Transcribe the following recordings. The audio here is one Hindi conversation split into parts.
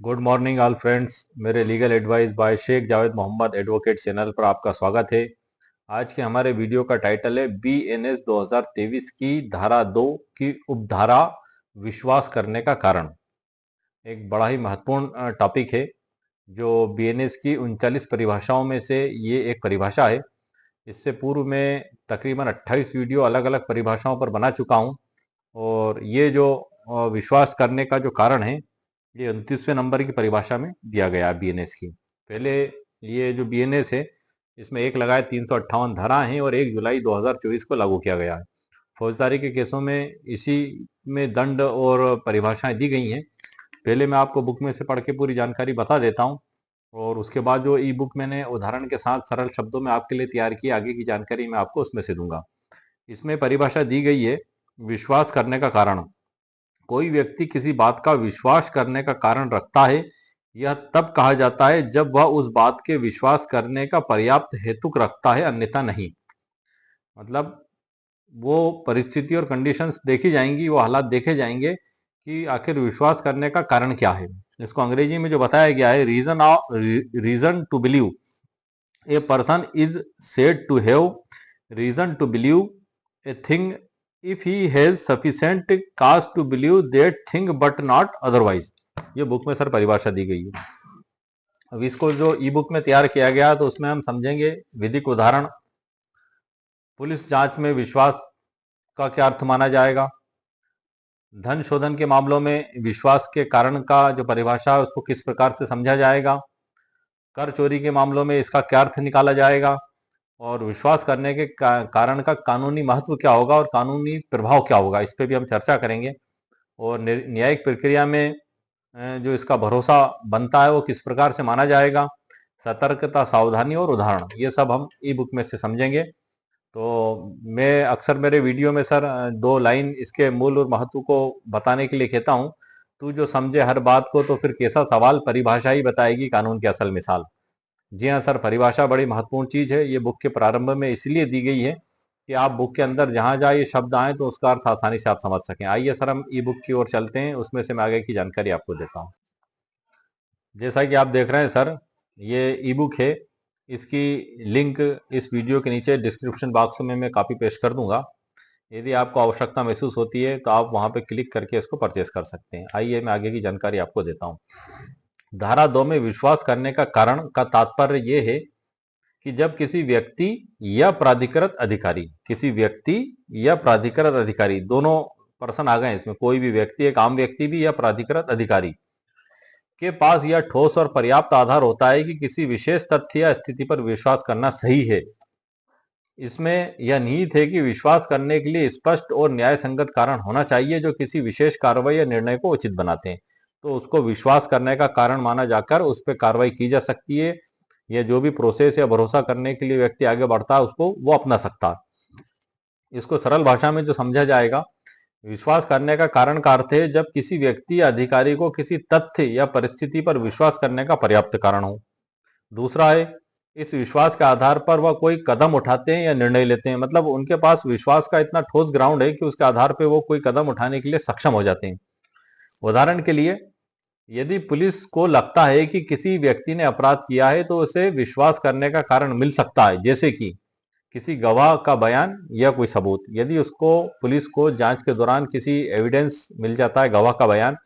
Good morning all friends. मेरे legal advice by Sheikh Javed Mohammad advocate channel पर आपका स्वागत है। आज के हमारे वीडियो का टाइटल है BNS 2023 की धारा 2 की उपधारा विश्वास करने का कारण। एक बड़ा ही महत्वपूर्ण टॉपिक है जो BNS की 39 परिभाषाओं में से ये एक परिभाषा है। इससे पूर्व में तकरीबन 28 वीडियो अलग अलग परिभाषाओं पर बना चुका हूँ और ये जो विश्वास करने का जो कारण है ये 29वें नंबर की परिभाषा में दिया गया है BNS की। पहले ये जो BNS है इसमें एक लगाए 358 धारा हैं और 1 जुलाई 2024 को लागू किया गया है। फौजदारी के केसों में इसी में दंड और परिभाषाएं दी गई हैं। पहले मैं आपको बुक में से पढ़ के पूरी जानकारी बता देता हूं और उसके बाद जो ई बुक मैंने उदाहरण के साथ सरल शब्दों में आपके लिए तैयार की, आगे की जानकारी मैं आपको उसमें से दूंगा। इसमें परिभाषा दी गई है विश्वास करने का कारण। कोई व्यक्ति किसी बात का विश्वास करने का कारण रखता है, यह तब कहा जाता है जब वह उस बात के विश्वास करने का पर्याप्त हेतुक रखता है, अन्यथा नहीं। मतलब वो परिस्थिति और कंडीशंस देखी जाएंगी, वो हालात देखे जाएंगे कि आखिर विश्वास करने का कारण क्या है। इसको अंग्रेजी में जो बताया गया है, reason to believe a person is said to have reason to believe a thing if he has sufficient cause to believe that thing but not otherwise। ये बुक में सर परिभाषा दी गई है। अब इसको जो ई बुक में तैयार किया गया तो उसमें हम समझेंगे विधिक उदाहरण। पुलिस जांच में विश्वास का क्या अर्थ माना जाएगा। धन शोधन के मामलों में विश्वास के कारण का जो परिभाषा है उसको किस प्रकार से समझा जाएगा। कर चोरी के मामलों में इसका क्या अर्थ निकाला जाएगा और विश्वास करने के कारण का कानूनी महत्व क्या होगा और कानूनी प्रभाव क्या होगा, इस पर भी हम चर्चा करेंगे। और न्यायिक प्रक्रिया में जो इसका भरोसा बनता है वो किस प्रकार से माना जाएगा। सतर्कता, सावधानी और उदाहरण, ये सब हम ई बुक में से समझेंगे। तो मैं अक्सर मेरे वीडियो में सर 2 लाइन इसके मूल और महत्व को बताने के लिए कहता हूँ, तू जो समझे हर बात को तो फिर कैसा सवाल, परिभाषा ही बताएगी कानून की असल मिसाल। जी हाँ सर, परिभाषा बड़ी महत्वपूर्ण चीज है। ये बुक के प्रारंभ में इसलिए दी गई है कि आप बुक के अंदर जहां जहां ये शब्द आए तो उसका अर्थ आसानी से आप समझ सकें। आइए सर हम ई बुक की ओर चलते हैं, उसमें से मैं आगे की जानकारी आपको देता हूँ। जैसा कि आप देख रहे हैं सर, ये ई बुक है। इसकी लिंक इस वीडियो के नीचे डिस्क्रिप्शन बॉक्स में मैं कॉपी पेस्ट कर दूंगा। यदि आपको आवश्यकता महसूस होती है तो आप वहां पे क्लिक करके इसको परचेस कर सकते हैं। आइए मैं आगे की जानकारी आपको देता हूँ। धारा 2 में विश्वास करने का कारण का तात्पर्य यह है कि जब किसी व्यक्ति या प्राधिकृत अधिकारी, किसी व्यक्ति या प्राधिकृत अधिकारी, दोनों पर्सन आ गए इसमें, कोई भी व्यक्ति, एक आम व्यक्ति भी या प्राधिकृत अधिकारी के पास यह ठोस और पर्याप्त आधार होता है कि किसी विशेष तथ्य या स्थिति पर विश्वास करना सही है। इसमें यह निहित है कि विश्वास करने के लिए स्पष्ट और न्याय संगत कारण होना चाहिए जो किसी विशेष कार्रवाई या निर्णय को उचित बनाते हैं। तो उसको विश्वास करने का कारण माना जाकर उस पर कार्रवाई की जा सकती है, या जो भी प्रोसेस या भरोसा करने के लिए व्यक्ति आगे बढ़ता है उसको वो अपना सकता है। इसको सरल भाषा में जो समझा जाएगा, विश्वास करने का कारण का अर्थ है जब किसी व्यक्ति या अधिकारी को किसी तथ्य या परिस्थिति पर विश्वास करने का पर्याप्त कारण हो। दूसरा है, इस विश्वास के आधार पर वह कोई कदम उठाते हैं या निर्णय लेते हैं। मतलब उनके पास विश्वास का इतना ठोस ग्राउंड है कि उसके आधार पर वो कोई कदम उठाने के लिए सक्षम हो जाते हैं। उदाहरण के लिए, यदि पुलिस को लगता है कि किसी व्यक्ति ने अपराध किया है तो उसे विश्वास करने का कारण मिल सकता है, जैसे कि किसी गवाह का बयान या कोई सबूत। यदि उसको, पुलिस को जांच के दौरान किसी एविडेंस मिल जाता है, गवाह का बयान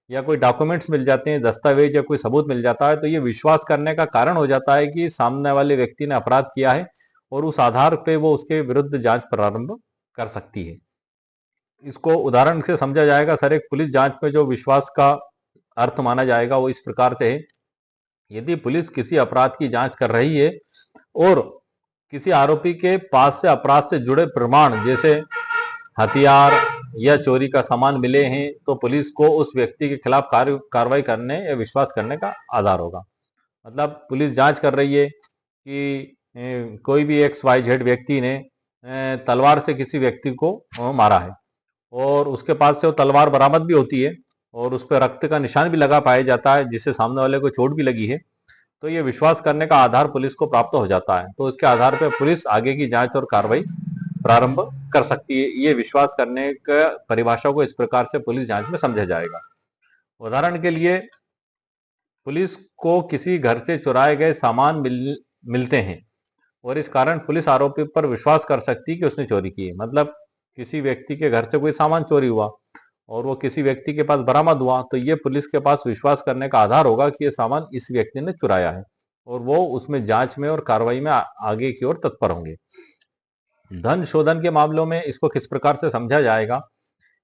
या कोई डॉक्यूमेंट्स मिल जाते हैं, दस्तावेज या कोई सबूत मिल जाता है, तो ये विश्वास करने का कारण हो जाता है कि सामने वाले व्यक्ति ने अपराध किया है और उस आधार पे वो उसके विरुद्ध जांच प्रारंभ कर सकती है। इसको उदाहरण से समझा जाएगा सर। एक पुलिस जांच में जो विश्वास का अर्थ माना जाएगा वो इस प्रकार से है, यदि पुलिस किसी अपराध की जांच कर रही है और किसी आरोपी के पास से अपराध से जुड़े प्रमाण जैसे हथियार या चोरी का सामान मिले हैं तो पुलिस को उस व्यक्ति के खिलाफ कार्रवाई करने या विश्वास करने का आधार होगा। मतलब पुलिस जांच कर रही है कि कोई भी XYZ व्यक्ति ने तलवार से किसी व्यक्ति को मारा है और उसके पास से वो तलवार बरामद भी होती है और उस पर रक्त का निशान भी लगा पाया जाता है जिससे सामने वाले को चोट भी लगी है, तो ये विश्वास करने का आधार पुलिस को प्राप्त हो जाता है। तो इसके आधार पर पुलिस आगे की जांच और कार्रवाई प्रारंभ कर सकती है। ये विश्वास करने का परिभाषा को इस प्रकार से पुलिस जांच में समझा जाएगा। उदाहरण के लिए, पुलिस को किसी घर से चुराए गए सामान मिलते हैं और इस कारण पुलिस आरोपी पर विश्वास कर सकती है कि उसने चोरी की है। मतलब किसी व्यक्ति के घर से कोई सामान चोरी हुआ और वो किसी व्यक्ति के पास बरामद हुआ, तो ये पुलिस के पास विश्वास करने का आधार होगा कि ये सामान इस व्यक्ति ने चुराया है और वो उसमें जांच में और कार्रवाई में आगे की ओर तत्पर होंगे। धन शोधन के मामलों में इसको किस प्रकार से समझा जाएगा?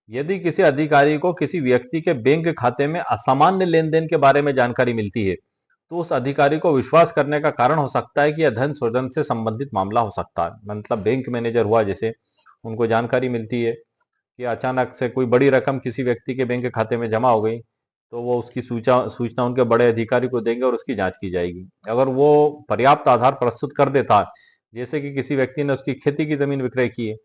यदि किसी अधिकारी को किसी व्यक्ति के बैंक खाते में असामान्य लेन देन के बारे में जानकारी मिलती है, तो उस अधिकारी को विश्वास करने का कारण हो सकता है कि यह धन शोधन से संबंधित मामला हो सकता है। मतलब बैंक मैनेजर हुआ जैसे, उनको जानकारी मिलती है कि अचानक से कोई बड़ी रकम किसी व्यक्ति के बैंक खाते में जमा हो गई, तो वो उसकी सूचना सूचना उनके बड़े अधिकारी को देंगे और उसकी जांच की जाएगी। अगर वो पर्याप्त आधार प्रस्तुत कर देता है, जैसे कि किसी व्यक्ति ने उसकी खेती की जमीन विक्रय की है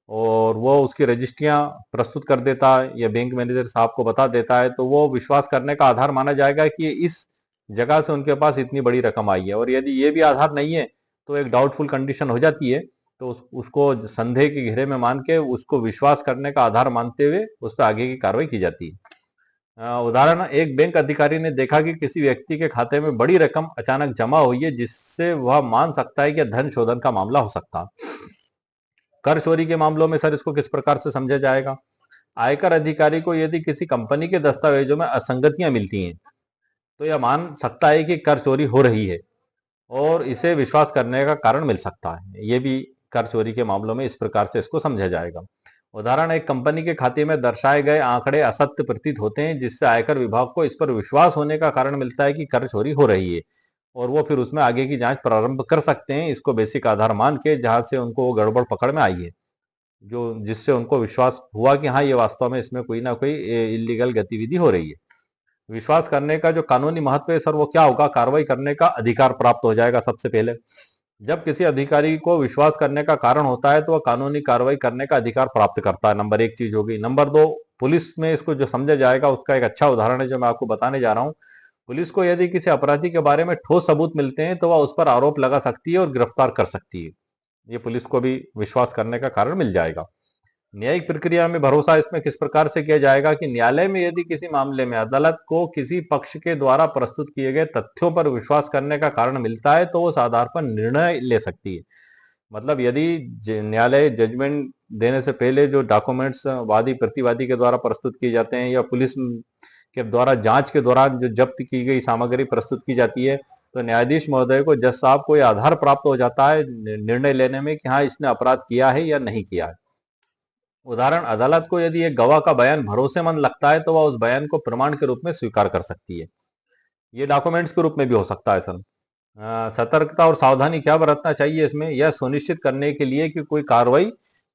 और वो उसकी रजिस्ट्रियां प्रस्तुत कर देता है या बैंक मैनेजर साहब को बता देता है, तो वो विश्वास करने का आधार माना जाएगा कि इस जगह से उनके पास इतनी बड़ी रकम आई है। और यदि ये भी आधार नहीं है तो एक डाउटफुल कंडीशन हो जाती है, तो उसको संदेह के घेरे में मान के उसको विश्वास करने का आधार मानते हुए उस पर आगे की कार्रवाई की जाती है। उदाहरण, एक बैंक अधिकारी ने देखा कि किसी व्यक्ति के खाते में बड़ी रकम अचानक जमा हुई है, जिससे वह मान सकता है कि धन शोधन का मामला हो सकता है। कर चोरी के मामलों में सर इसको किस प्रकार से समझा जाएगा? आयकर अधिकारी को यदि किसी कंपनी के दस्तावेजों में असंगतियां मिलती हैं, तो यह मान सकता है कि कर चोरी हो रही है और इसे विश्वास करने का कारण मिल सकता है। ये भी कर चोरी के मामलों में इस प्रकार से इसको समझा जाएगा। उदाहरण, एक कंपनी के खाते में दर्शाए गए आंकड़े असत्य प्रतीत होते हैं, जिससे आयकर विभाग को इस पर विश्वास होने का कारण मिलता है कि कर चोरी हो रही है और वो फिर उसमें आगे की जांच प्रारंभ कर सकते हैं, इसको बेसिक आधार मान के, जहां से उनको वो गड़बड़ पकड़ में आई है, जो जिससे उनको विश्वास हुआ कि हाँ, ये वास्तव में इसमें कोई ना कोई इलीगल गतिविधि हो रही है। विश्वास करने का जो कानूनी महत्व है सर, वो क्या होगा? कार्रवाई करने का अधिकार प्राप्त हो जाएगा सबसे पहले। जब किसी अधिकारी को विश्वास करने का कारण होता है तो वह कानूनी कार्रवाई करने का अधिकार प्राप्त करता है। नंबर एक चीज होगी। नंबर दो, पुलिस में इसको जो समझा जाएगा उसका एक अच्छा उदाहरण है जो मैं आपको बताने जा रहा हूँ। पुलिस को यदि किसी अपराधी के बारे में ठोस सबूत मिलते हैं तो वह उस पर आरोप लगा सकती है और गिरफ्तार कर सकती है। ये पुलिस को भी विश्वास करने का कारण मिल जाएगा। न्यायिक प्रक्रिया में भरोसा इसमें किस प्रकार से किया जाएगा कि न्यायालय में यदि किसी मामले में अदालत को किसी पक्ष के द्वारा प्रस्तुत किए गए तथ्यों पर विश्वास करने का कारण मिलता है, तो उस आधार पर निर्णय ले सकती है। मतलब यदि न्यायालय जजमेंट देने से पहले जो डॉक्यूमेंट्स वादी प्रतिवादी के द्वारा प्रस्तुत किए जाते हैं या पुलिस के द्वारा जांच के दौरान जो जब्त की गई सामग्री प्रस्तुत की जाती है, तो न्यायाधीश महोदय को, जज साहब को, यह आधार प्राप्त हो जाता है निर्णय लेने में कि हाँ, इसने अपराध किया है या नहीं किया है। उदाहरण, अदालत को यदि एक गवाह का बयान भरोसेमंद लगता है तो वह उस बयान को प्रमाण के रूप में स्वीकार कर सकती है। ये डॉक्यूमेंट्स के रूप में भी हो सकता है सर। सतर्कता और सावधानी क्या बरतना चाहिए इसमें? यह सुनिश्चित करने के लिए कि कोई कार्रवाई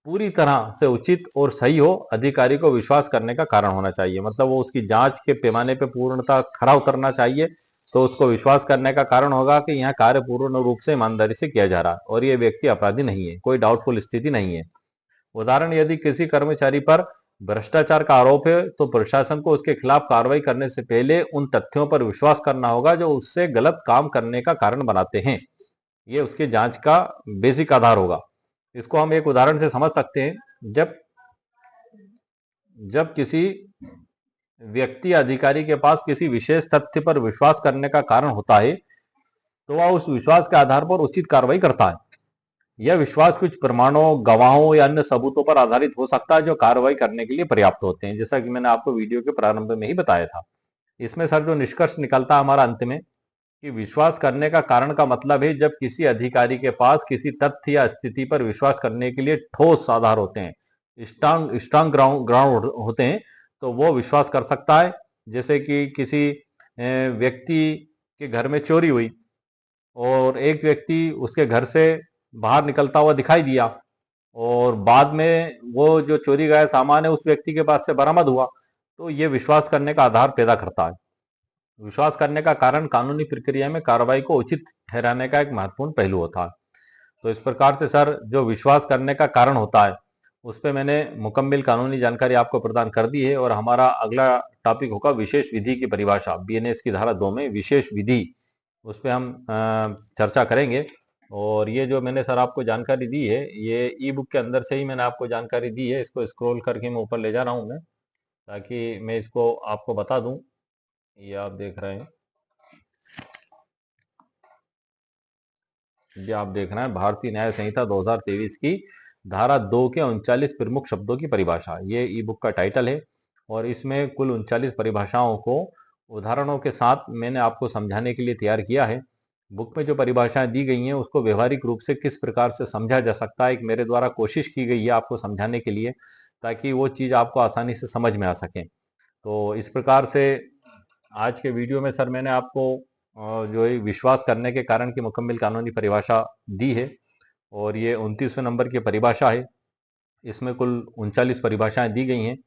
पूरी तरह से उचित और सही हो, अधिकारी को विश्वास करने का कारण होना चाहिए। मतलब वो उसकी जांच के पैमाने पे पूर्णतः खरा उतरना चाहिए, तो उसको विश्वास करने का कारण होगा कि यहाँ कार्य पूर्ण रूप से ईमानदारी से किया जा रहा है और ये व्यक्ति अपराधी नहीं है, कोई डाउटफुल स्थिति नहीं है। उदाहरण, यदि किसी कर्मचारी पर भ्रष्टाचार का आरोप है तो प्रशासन को उसके खिलाफ कार्रवाई करने से पहले उन तथ्यों पर विश्वास करना होगा जो उससे गलत काम करने का कारण बनाते हैं। ये उसके जांच का बेसिक आधार होगा। इसको हम एक उदाहरण से समझ सकते हैं। जब जब किसी व्यक्ति या अधिकारी के पास किसी विशेष तथ्य पर विश्वास करने का कारण होता है, तो वह उस विश्वास के आधार पर उचित कार्रवाई करता है। यह विश्वास कुछ प्रमाणों, गवाहों या अन्य सबूतों पर आधारित हो सकता है जो कार्रवाई करने के लिए पर्याप्त होते हैं, जैसा कि मैंने आपको वीडियो के प्रारंभ में ही बताया था। इसमें सर जो निष्कर्ष निकलता है हमारा अंत में, कि विश्वास करने का कारण का मतलब है जब किसी अधिकारी के पास किसी तथ्य या स्थिति पर विश्वास करने के लिए ठोस आधार होते हैं, स्ट्रांग स्ट्रांग ग्राउंड होते हैं, तो वो विश्वास कर सकता है। जैसे कि किसी व्यक्ति के घर में चोरी हुई और एक व्यक्ति उसके घर से बाहर निकलता हुआ दिखाई दिया और बाद में वो जो चोरी गया सामान है उस व्यक्ति के पास से बरामद हुआ, तो ये विश्वास करने का आधार पैदा करता है। विश्वास करने का कारण कानूनी प्रक्रिया में कार्रवाई को उचित ठहराने का एक महत्वपूर्ण पहलू होता है। तो इस प्रकार से सर जो विश्वास करने का कारण होता है उस पर मैंने मुकम्मल कानूनी जानकारी आपको प्रदान कर दी है। और हमारा अगला टॉपिक होगा विशेष विधि की परिभाषा। बीएनएस की धारा 2 में विशेष विधि, उस पर हम चर्चा करेंगे। और ये जो मैंने सर आपको जानकारी दी है, ये ई बुक के अंदर से ही मैंने आपको जानकारी दी है। इसको स्क्रॉल करके मैं ऊपर ले जा रहा हूँ मैं, ताकि मैं इसको आपको बता दूं। ये आप देख रहे हैं, ये आप देख रहे हैं भारतीय न्याय संहिता 2023 की धारा 2 के 39 प्रमुख शब्दों की परिभाषा। ये ई बुक का टाइटल है और इसमें कुल 39 परिभाषाओं को उदाहरणों के साथ मैंने आपको समझाने के लिए तैयार किया है। बुक में जो परिभाषाएं दी गई हैं उसको व्यवहारिक रूप से किस प्रकार से समझा जा सकता है, एक मेरे द्वारा कोशिश की गई है आपको समझाने के लिए, ताकि वो चीज़ आपको आसानी से समझ में आ सके। तो इस प्रकार से आज के वीडियो में सर मैंने आपको जो है विश्वास करने के कारण की मुकम्मल कानूनी परिभाषा दी है और ये 29वें नंबर की परिभाषा है। इसमें कुल 39 परिभाषाएं दी गई हैं।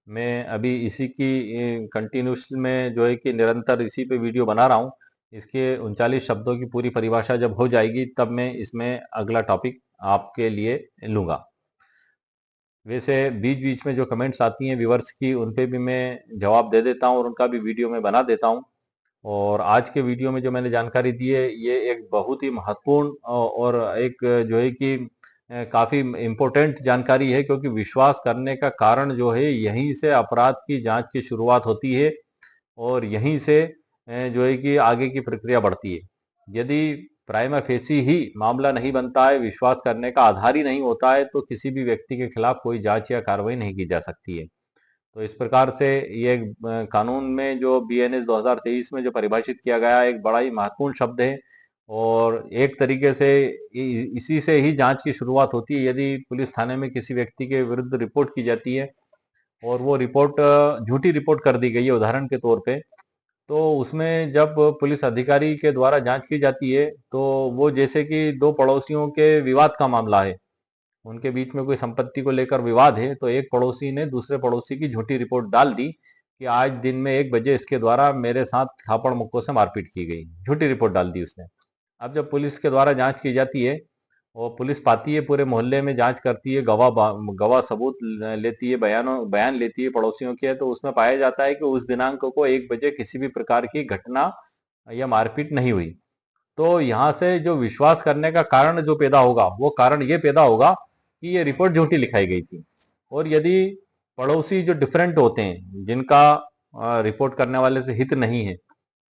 मैं अभी इसी की कंटिन्यूस में जो है कि निरंतर इसी पे वीडियो बना रहा हूँ। इसके 39 शब्दों की पूरी परिभाषा जब हो जाएगी तब मैं इसमें अगला टॉपिक आपके लिए लूंगा। वैसे बीच बीच में जो कमेंट्स आती हैं व्यूवर्स की, उन पे भी मैं जवाब दे देता हूँ और उनका भी वीडियो में बना देता हूँ। और आज के वीडियो में जो मैंने जानकारी दी है ये एक बहुत ही महत्वपूर्ण और एक जो है कि काफी इम्पोर्टेंट जानकारी है, क्योंकि विश्वास करने का कारण जो है यहीं से अपराध की जांच की शुरुआत होती है और यहीं से जो है कि आगे की प्रक्रिया बढ़ती है। यदि प्राइमा फेसी ही मामला नहीं बनता है, विश्वास करने का आधार ही नहीं होता है, तो किसी भी व्यक्ति के खिलाफ कोई जांच या कार्रवाई नहीं की जा सकती है। तो इस प्रकार से ये कानून में जो बीएनएस 2023 में जो परिभाषित किया गया एक बड़ा ही महत्वपूर्ण शब्द है और एक तरीके से इसी से ही जांच की शुरुआत होती है। यदि पुलिस थाने में किसी व्यक्ति के विरुद्ध रिपोर्ट की जाती है और वो रिपोर्ट झूठी रिपोर्ट कर दी गई है उदाहरण के तौर पे, तो उसमें जब पुलिस अधिकारी के द्वारा जांच की जाती है तो वो जैसे कि दो पड़ोसियों के विवाद का मामला है, उनके बीच में कोई संपत्ति को लेकर विवाद है, तो एक पड़ोसी ने दूसरे पड़ोसी की झूठी रिपोर्ट डाल दी कि आज दिन में 1 बजे इसके द्वारा मेरे साथ थापड़ मुक्कों से मारपीट की गई। झूठी रिपोर्ट डाल दी उसने। अब जब पुलिस के द्वारा जांच की जाती है और पुलिस पाती है, पूरे मोहल्ले में जांच करती है, गवाह सबूत लेती है, बयान लेती है पड़ोसियों के, तो उसमें पाया जाता है कि उस दिनांक को 1 बजे किसी भी प्रकार की घटना या मारपीट नहीं हुई। तो यहाँ से जो विश्वास करने का कारण जो पैदा होगा वो कारण ये पैदा होगा कि ये रिपोर्ट झूठी लिखाई गई थी। और यदि पड़ोसी जो डिफरेंट होते हैं, जिनका रिपोर्ट करने वाले से हित नहीं है,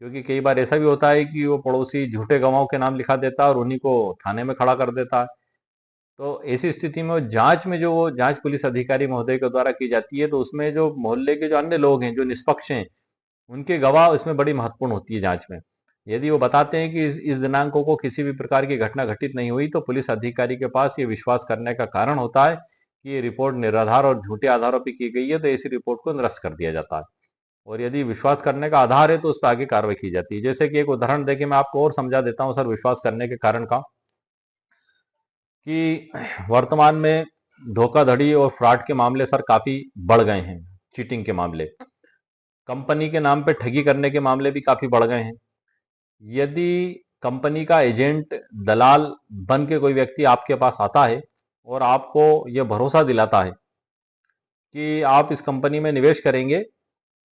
क्योंकि कई बार ऐसा भी होता है कि वो पड़ोसी झूठे गवाहों के नाम लिखा देता है और उन्हीं को थाने में खड़ा कर देता है। तो ऐसी स्थिति में वो जांच में जो वो जांच पुलिस अधिकारी महोदय के द्वारा की जाती है, तो उसमें जो मोहल्ले के जो अन्य लोग हैं जो निष्पक्ष हैं, उनके गवाह इसमें बड़ी महत्वपूर्ण होती है जांच में। यदि वो बताते हैं कि इस दिनांकों को किसी भी प्रकार की घटना घटित नहीं हुई, तो पुलिस अधिकारी के पास ये विश्वास करने का कारण होता है कि ये रिपोर्ट निराधार और झूठे आधारों पर की गई है, तो ऐसी रिपोर्ट को निरस्त कर दिया जाता है। और यदि विश्वास करने का आधार है तो उस पर आगे कार्रवाई की जाती है। जैसे कि एक उदाहरण देके मैं आपको और समझा देता हूं सर विश्वास करने के कारण का, कि वर्तमान में धोखाधड़ी और फ्रॉड के मामले सर काफी बढ़ गए हैं। चीटिंग के मामले, कंपनी के नाम पे ठगी करने के मामले भी काफी बढ़ गए हैं। यदि कंपनी का एजेंट, दलाल बन के कोई व्यक्ति आपके पास आता है और आपको यह भरोसा दिलाता है कि आप इस कंपनी में निवेश करेंगे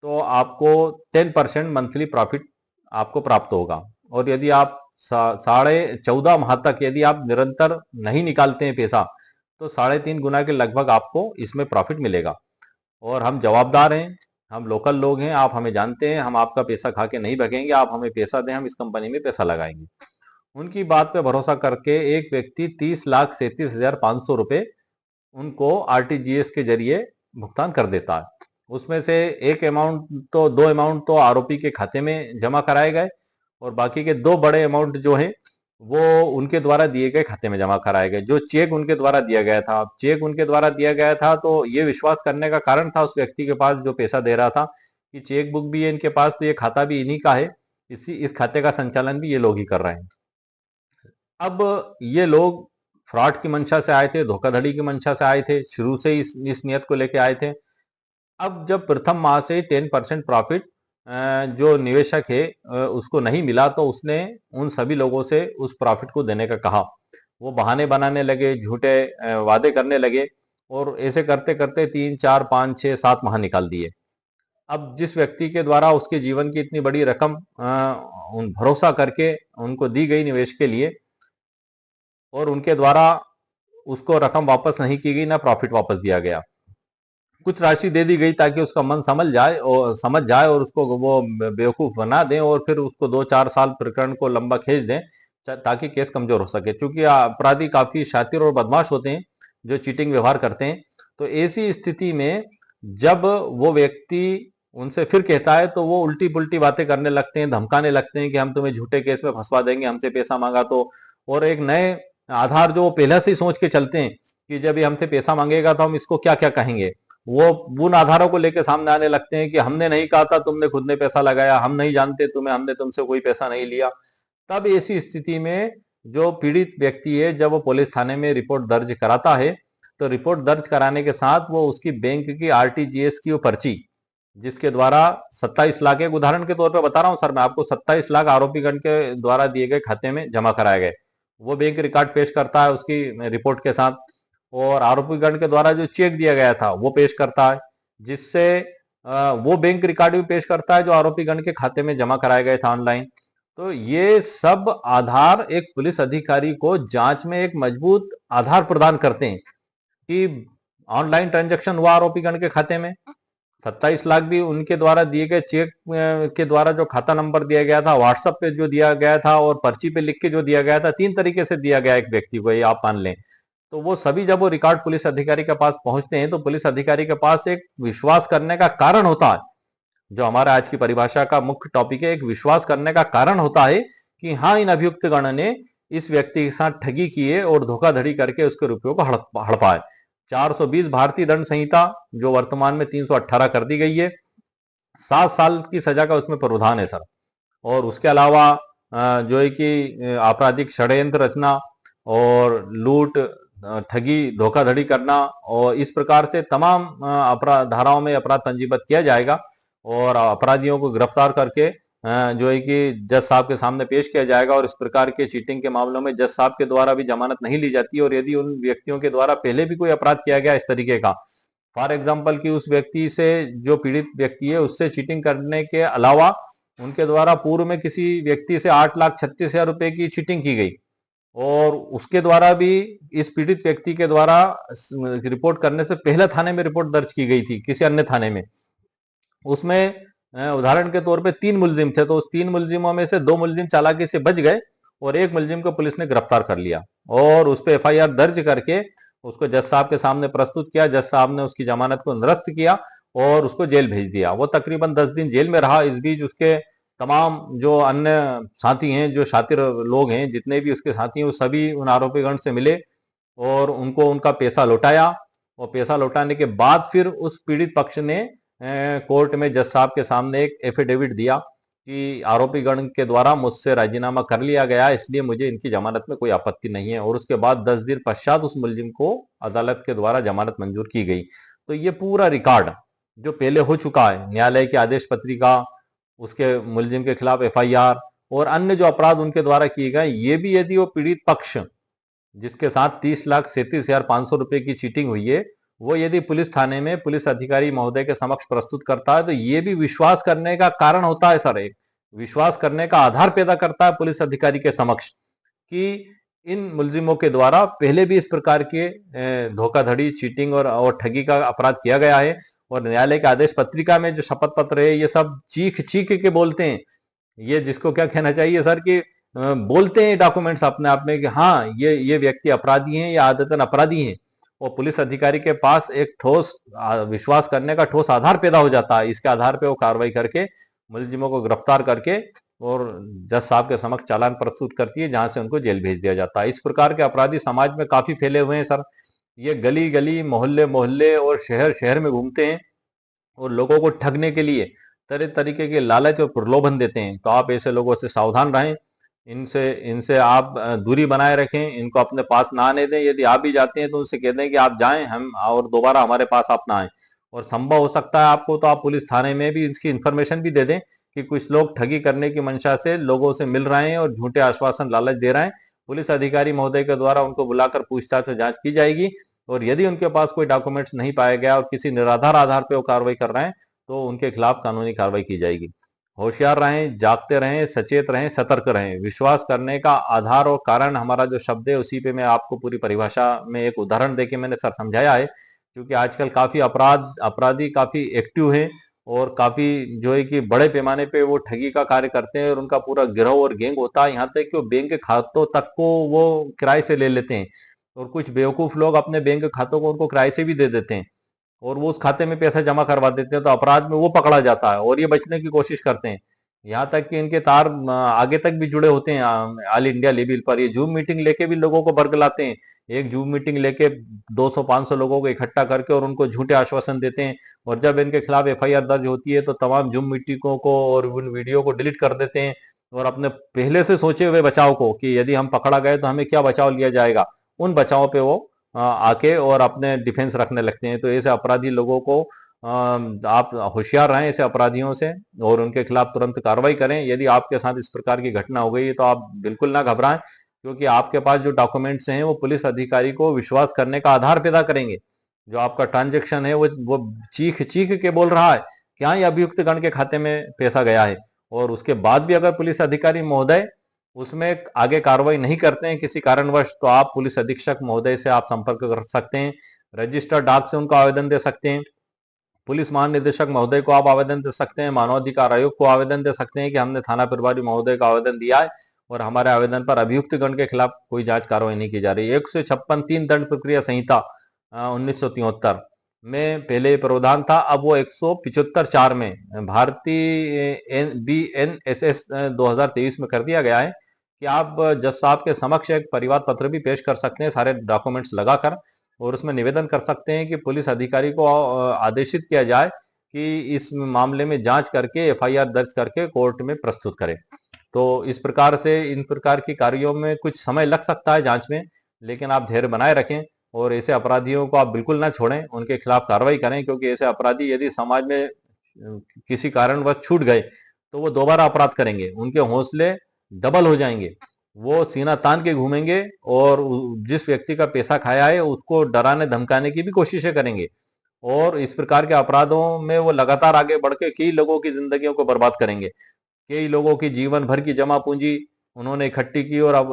तो आपको 10% मंथली प्रॉफिट आपको प्राप्त होगा, और यदि आप 14.5 माह तक यदि आप निरंतर नहीं निकालते हैं पैसा, तो 3.5 गुना के लगभग आपको इसमें प्रॉफिट मिलेगा। और हम जवाबदार हैं, हम लोकल लोग हैं, आप हमें जानते हैं, हम आपका पैसा खा के नहीं भगेंगे, आप हमें पैसा दें, हम इस कंपनी में पैसा लगाएंगे। उनकी बात पे भरोसा करके एक व्यक्ति 30,37,500 रुपए उनको आरटीजीएस के जरिए भुगतान कर देता है। उसमें से एक अमाउंट तो, 2 अमाउंट तो आरोपी के खाते में जमा कराए गए और बाकी के 2 बड़े अमाउंट जो है वो उनके द्वारा दिए गए खाते में जमा कराए गए। जो चेक उनके द्वारा दिया गया था, चेक उनके द्वारा दिया गया था, तो ये विश्वास करने का कारण था उस व्यक्ति के पास जो पैसा दे रहा था कि चेक बुक भी है इनके पास, तो ये खाता भी इन्हीं का है, इस खाते का संचालन भी ये लोग ही कर रहे हैं। अब ये लोग फ्रॉड की मंशा से आए थे, धोखाधड़ी की मंशा से आए थे, शुरू से ही इस नियत को लेके आए थे। अब जब प्रथम माह से 10% प्रॉफिट जो निवेशक है उसको नहीं मिला, तो उसने उन सभी लोगों से उस प्रॉफिट को देने का कहा। वो बहाने बनाने लगे, झूठे वादे करने लगे और ऐसे करते करते 3, 4, 5, 6, 7 माह निकाल दिए। अब जिस व्यक्ति के द्वारा उसके जीवन की इतनी बड़ी रकम उन भरोसा करके उनको दी गई निवेश के लिए, और उनके द्वारा उसको रकम वापस नहीं की गई, ना प्रॉफिट वापस दिया गया, कुछ राशि दे दी गई ताकि उसका मन समझ जाए और उसको वो बेवकूफ बना दें और फिर उसको 2, 4 साल प्रकरण को लंबा खींच दें, ताकि केस कमजोर हो सके। क्योंकि अपराधी काफी शातिर और बदमाश होते हैं जो चीटिंग व्यवहार करते हैं। तो ऐसी स्थिति में जब वो व्यक्ति उनसे फिर कहता है तो वो उल्टी पुल्टी बातें करने लगते हैं, धमकाने लगते हैं कि हम तुम्हें झूठे केस में फंसवा देंगे, हमसे पैसा मांगा तो। और एक नए आधार जो वो पहले से ही सोच के चलते हैं कि जब ये हमसे पैसा मांगेगा तो हम इसको क्या क्या कहेंगे, वो उन आधारों को लेकर सामने आने लगते हैं कि हमने नहीं कहा था, तुमने खुद ने पैसा लगाया, हम नहीं जानते तुम्हें, हमने तुमसे कोई पैसा नहीं लिया। तब ऐसी स्थिति में जो पीड़ित व्यक्ति है जब वो पुलिस थाने में रिपोर्ट दर्ज कराता है तो रिपोर्ट दर्ज कराने के साथ वो उसकी बैंक की आरटीजीएस की वो पर्ची, जिसके द्वारा 27 लाख, एक उदाहरण के तौर पर बता रहा हूं सर मैं आपको, 27 लाख आरोपीगण के द्वारा दिए गए खाते में जमा कराए गए, वो बैंक रिकॉर्ड पेश करता है उसकी रिपोर्ट के साथ। और आरोपीगण के द्वारा जो चेक दिया गया था वो पेश करता है, जिससे वो बैंक रिकॉर्ड भी पेश करता है जो आरोपीगण के खाते में जमा कराए गए थे ऑनलाइन। तो ये सब आधार एक पुलिस अधिकारी को जांच में एक मजबूत आधार प्रदान करते हैं कि ऑनलाइन ट्रांजैक्शन हुआ आरोपीगण के खाते में, 27 लाख भी उनके द्वारा दिए गए चेक के द्वारा जो खाता नंबर दिया गया था, व्हाट्सएप पे जो दिया गया था और पर्ची पे लिख के जो दिया गया था, 3 तरीके से दिया गया एक व्यक्ति को, ये आप मान लें। तो वो सभी जब वो रिकॉर्ड पुलिस अधिकारी के पास पहुंचते हैं तो पुलिस अधिकारी के पास एक विश्वास करने का कारण होता है, जो हमारा आज की परिभाषा का मुख्य टॉपिक है, एक विश्वास करने का कारण होता है कि हाँ, इन अभियुक्त गण ने इस व्यक्ति के साथ ठगी की है और धोखाधड़ी करके उसके रुपयों को हड़पा है। 420 भारतीय दंड संहिता जो वर्तमान में 318 कर दी गई है, 7 साल की सजा का उसमें प्रावधान है सर। और उसके अलावा जो है कि आपराधिक षड्यंत्र रचना और लूट, ठगी, धोखाधड़ी करना, और इस प्रकार से तमाम अपराध धाराओं में अपराध पंजीबद्ध किया जाएगा और अपराधियों को गिरफ्तार करके जो है कि जज साहब के सामने पेश किया जाएगा। और इस प्रकार के चीटिंग के मामलों में जज साहब के द्वारा भी जमानत नहीं ली जाती, और यदि उन व्यक्तियों के द्वारा पहले भी कोई अपराध किया गया इस तरीके का, फॉर एग्जाम्पल कि उस व्यक्ति से, जो पीड़ित व्यक्ति है उससे चीटिंग करने के अलावा उनके द्वारा पूर्व में किसी व्यक्ति से 8,36,000 रुपए की चीटिंग की गई और उसके द्वारा भी इस पीड़ित व्यक्ति के द्वारा रिपोर्ट करने से पहले थाने में रिपोर्ट दर्ज की गई थी किसी अन्य थाने में, उसमें उदाहरण के तौर पे 3 मुलजिम थे, तो उस 3 मुलजिमों में से 2 मुलजिम चालाकी से बच गए और एक मुलजिम को पुलिस ने गिरफ्तार कर लिया और उस पर एफआईआर दर्ज करके उसको जज साहब के सामने प्रस्तुत किया। जज साहब ने उसकी जमानत को निरस्त किया और उसको जेल भेज दिया। वो तकरीबन 10 दिन जेल में रहा। इस बीच उसके तमाम जो अन्य साथी हैं, जो शातिर लोग हैं, जितने भी उसके साथी हैं, वो सभी उन आरोपीगण से मिले और उनको उनका पैसा लौटाया। और पैसा लौटाने के बाद फिर उस पीड़ित पक्ष ने कोर्ट में जज साहब के सामने एक एफिडेविट दिया कि आरोपीगण के द्वारा मुझसे राजीनामा कर लिया गया, इसलिए मुझे इनकी जमानत में कोई आपत्ति नहीं है। और उसके बाद 10 दिन पश्चात उस मुलजिम को अदालत के द्वारा जमानत मंजूर की गई। तो ये पूरा रिकॉर्ड जो पहले हो चुका है, न्यायालय की आदेश पत्रिका, उसके मुलजिम के खिलाफ एफआईआर और अन्य जो अपराध उनके द्वारा किए गए, ये भी यदि वो पीड़ित पक्ष जिसके साथ 30,37,500 रुपए की चीटिंग हुई है, वो यदि पुलिस थाने में पुलिस अधिकारी महोदय के समक्ष प्रस्तुत करता है तो ये भी विश्वास करने का कारण होता है सर, एक विश्वास करने का आधार पैदा करता है पुलिस अधिकारी के समक्ष कि इन मुलजिमों के द्वारा पहले भी इस प्रकार के धोखाधड़ी, चीटिंग और ठगी का अपराध किया गया है। और न्यायालय के आदेश पत्रिका में जो शपथ पत्र है, ये सब चीख चीख के बोलते हैं, ये जिसको क्या कहना चाहिए सर कि बोलते हैं डॉक्यूमेंट्स अपने आप में कि हाँ, ये व्यक्ति अपराधी हैं या आदतन अपराधी हैं। और पुलिस अधिकारी के पास एक ठोस विश्वास करने का ठोस आधार पैदा हो जाता है। इसके आधार पे वो कार्रवाई करके मुलजिमों को गिरफ्तार करके और जज साहब के समक्ष चालान प्रस्तुत करती है, जहां से उनको जेल भेज दिया जाता है। इस प्रकार के अपराधी समाज में काफी फैले हुए हैं सर। ये गली गली, मोहल्ले मोहल्ले और शहर शहर में घूमते हैं और लोगों को ठगने के लिए तरह तरीके के लालच और प्रलोभन देते हैं। तो आप ऐसे लोगों से सावधान रहें, इनसे इनसे आप दूरी बनाए रखें, इनको अपने पास ना आने दें। यदि आप भी जाते हैं तो उनसे कह दें कि आप जाएं, हम और दोबारा हमारे पास आप ना आए। और संभव हो सकता है आपको तो आप पुलिस थाने में भी इसकी इंफॉर्मेशन भी दे दें कि कुछ लोग ठगी करने की मंशा से लोगों से मिल रहे हैं और झूठे आश्वासन, लालच दे रहे हैं। पुलिस अधिकारी महोदय के द्वारा उनको बुलाकर पूछताछ और जांच की जाएगी और यदि उनके पास कोई डॉक्यूमेंट्स नहीं पाया गया और किसी निराधार आधार पर वो कार्रवाई कर रहे हैं तो उनके खिलाफ कानूनी कार्रवाई की जाएगी। होशियार रहें, जागते रहें, सचेत रहें, सतर्क रहें। विश्वास करने का आधार और कारण हमारा जो शब्द है, उसी पे मैं आपको पूरी परिभाषा में एक उदाहरण देके मैंने सर समझाया है। क्योंकि आजकल काफी अपराधी काफी एक्टिव हैं और काफी जो है कि बड़े पैमाने पे वो ठगी का कार्य करते हैं और उनका पूरा गिरोह और गैंग होता है। यहाँ तक कि वो बैंक के खातों तक को वो किराए से ले लेते हैं और कुछ बेवकूफ लोग अपने बैंक के खातों को उनको किराए से भी दे देते हैं और वो उस खाते में पैसा जमा करवा देते हैं, तो अपराध में वो पकड़ा जाता है और ये बचने की कोशिश करते हैं। यहाँ तक कि इनके तार आगे तक भी जुड़े होते हैं ऑल इंडिया लेवल पर। ये जूम मीटिंग लेके भी लोगों को बरगलाते हैं। एक जूम मीटिंग लेके 200-500 लोगों को इकट्ठा करके और उनको झूठे आश्वासन देते हैं और जब इनके खिलाफ एफआईआर दर्ज होती है तो तमाम जूम मीटिंगों को और उन वीडियो को डिलीट कर देते हैं और अपने पहले से सोचे हुए बचाव को कि यदि हम पकड़ा गए तो हमें क्या बचाव लिया जाएगा, उन बचाव पे वो आके और अपने डिफेंस रखने लगते हैं। तो ऐसे अपराधी लोगों को आप होशियार रहें ऐसे अपराधियों से और उनके खिलाफ तुरंत कार्रवाई करें। यदि आपके साथ इस प्रकार की घटना हो गई है तो आप बिल्कुल ना घबराएं, क्योंकि आपके पास जो डॉक्यूमेंट्स हैं वो पुलिस अधिकारी को विश्वास करने का आधार पैदा करेंगे। जो आपका ट्रांजेक्शन है वो चीख चीख के बोल रहा है कि हाँ, ये अभियुक्त गण के खाते में पैसा गया है। और उसके बाद भी अगर पुलिस अधिकारी महोदय उसमें आगे कार्रवाई नहीं करते हैं किसी कारणवश, तो आप पुलिस अधीक्षक महोदय से आप संपर्क कर सकते हैं, रजिस्टर्ड डाक से उनको आवेदन दे सकते हैं, पुलिस महानिदेशक महोदय को आप आवेदन दे सकते हैं, मानवाधिकार आयोग को आवेदन दे सकते हैं कि हमने थाना प्रभारी महोदय का आवेदन दिया है और हमारे आवेदन पर अभियुक्त गण के खिलाफ कोई जांच कार्रवाई नहीं की जा रही है। 156 3 दंड प्रक्रिया संहिता 1973 में पहले प्रावधान था, अब वो 175 4 में भारतीय BNSS 2023 में कर दिया गया है कि आप जज साहब के समक्ष एक परिवाद पत्र भी पेश कर सकते हैं सारे डॉक्यूमेंट्स लगाकर और उसमें निवेदन कर सकते हैं कि पुलिस अधिकारी को आदेशित किया जाए कि इस मामले में जांच करके एफआईआर दर्ज करके कोर्ट में प्रस्तुत करें। तो इस प्रकार से इन प्रकार की कार्यों में कुछ समय लग सकता है जांच में, लेकिन आप धैर्य बनाए रखें और ऐसे अपराधियों को आप बिल्कुल ना छोड़ें, उनके खिलाफ कार्रवाई करें, क्योंकि ऐसे अपराधी यदि समाज में किसी कारणवश छूट गए तो वो दोबारा अपराध करेंगे, उनके हौसले डबल हो जाएंगे, वो सीना तान के घूमेंगे और जिस व्यक्ति का पैसा खाया है उसको डराने धमकाने की भी कोशिशें करेंगे और इस प्रकार के अपराधों में वो लगातार आगे बढ़ के कई लोगों की जिंदगियों को बर्बाद करेंगे। कई लोगों की जीवन भर की जमा पूंजी उन्होंने इकट्ठी की और अब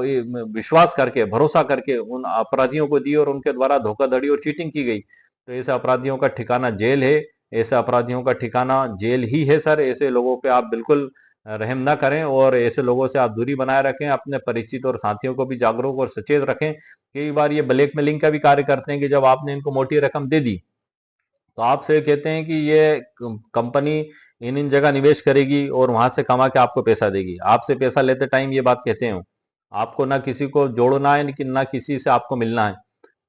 विश्वास करके भरोसा करके उन अपराधियों को दी और उनके द्वारा धोखाधड़ी और चीटिंग की गई। तो ऐसे अपराधियों का ठिकाना जेल है, ऐसे अपराधियों का ठिकाना जेल ही है सर। ऐसे लोगों पे आप बिल्कुल रहम ना करें और ऐसे लोगों से आप दूरी बनाए रखें, अपने परिचित और साथियों को भी जागरूक और सचेत रखें। कई बार ये ब्लैकमेलिंग का भी कार्य करते हैं कि जब आपने इनको मोटी रकम दे दी तो आपसे कहते हैं कि ये कंपनी इन इन जगह निवेश करेगी और वहां से कमा के आपको पैसा देगी। आपसे पैसा लेते टाइम ये बात कहते हैं, आपको ना किसी को जोड़ना है लेकिन ना किसी से आपको मिलना है,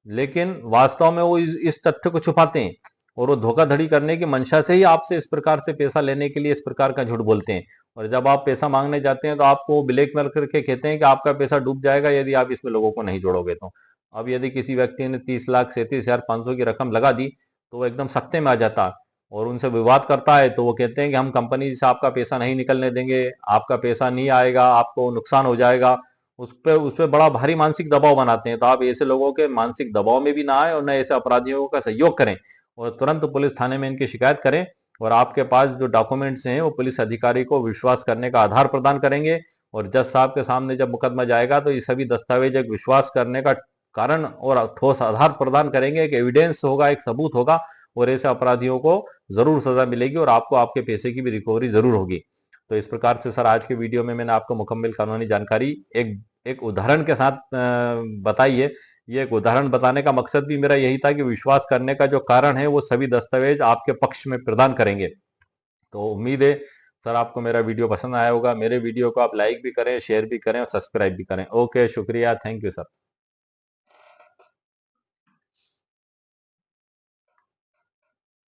लेकिन वास्तव में वो इस तथ्य को छुपाते हैं और वो धोखाधड़ी करने की मंशा से ही आपसे इस प्रकार से पैसा लेने के लिए इस प्रकार का झूठ बोलते हैं। और जब आप पैसा मांगने जाते हैं तो आपको ब्लैकमेल करके कहते हैं कि आपका पैसा डूब जाएगा यदि आप इसमें लोगों को नहीं जोड़ोगे तो। अब यदि किसी व्यक्ति ने 30,37,500 की रकम लगा दी तो वो एकदम सख्ते में आ जाता है और उनसे विवाद करता है, तो वो कहते हैं कि हम कंपनी से आपका पैसा नहीं निकलने देंगे, आपका पैसा नहीं आएगा, आपको नुकसान हो जाएगा। उस पे बड़ा भारी मानसिक दबाव बनाते हैं। तो आप ऐसे लोगों के मानसिक दबाव में भी ना आए और न ऐसे अपराधियों का सहयोग करें और तुरंत पुलिस थाने में इनकी शिकायत करें और आपके पास जो डॉक्यूमेंट्स हैं वो पुलिस अधिकारी को विश्वास करने का आधार प्रदान करेंगे और जज साहब के सामने जब मुकदमा जाएगा तो ये सभी दस्तावेज एक विश्वास करने का कारण और ठोस आधार प्रदान करेंगे, एक एविडेंस होगा, एक सबूत होगा और ऐसे अपराधियों को जरूर सजा मिलेगी और आपको आपके पैसे की भी रिकवरी जरूर होगी। तो इस प्रकार से सर आज के वीडियो में मैंने आपको मुकम्मल कानूनी जानकारी एक एक उदाहरण के साथ बताई है। ये एक उदाहरण बताने का मकसद भी मेरा यही था कि विश्वास करने का जो कारण है वो सभी दस्तावेज आपके पक्ष में प्रदान करेंगे। तो उम्मीद है सर आपको मेरा वीडियो पसंद आया होगा। मेरे वीडियो को आप लाइक भी करें, शेयर भी करें और सब्सक्राइब भी करें। ओके, शुक्रिया, थैंक यू सर।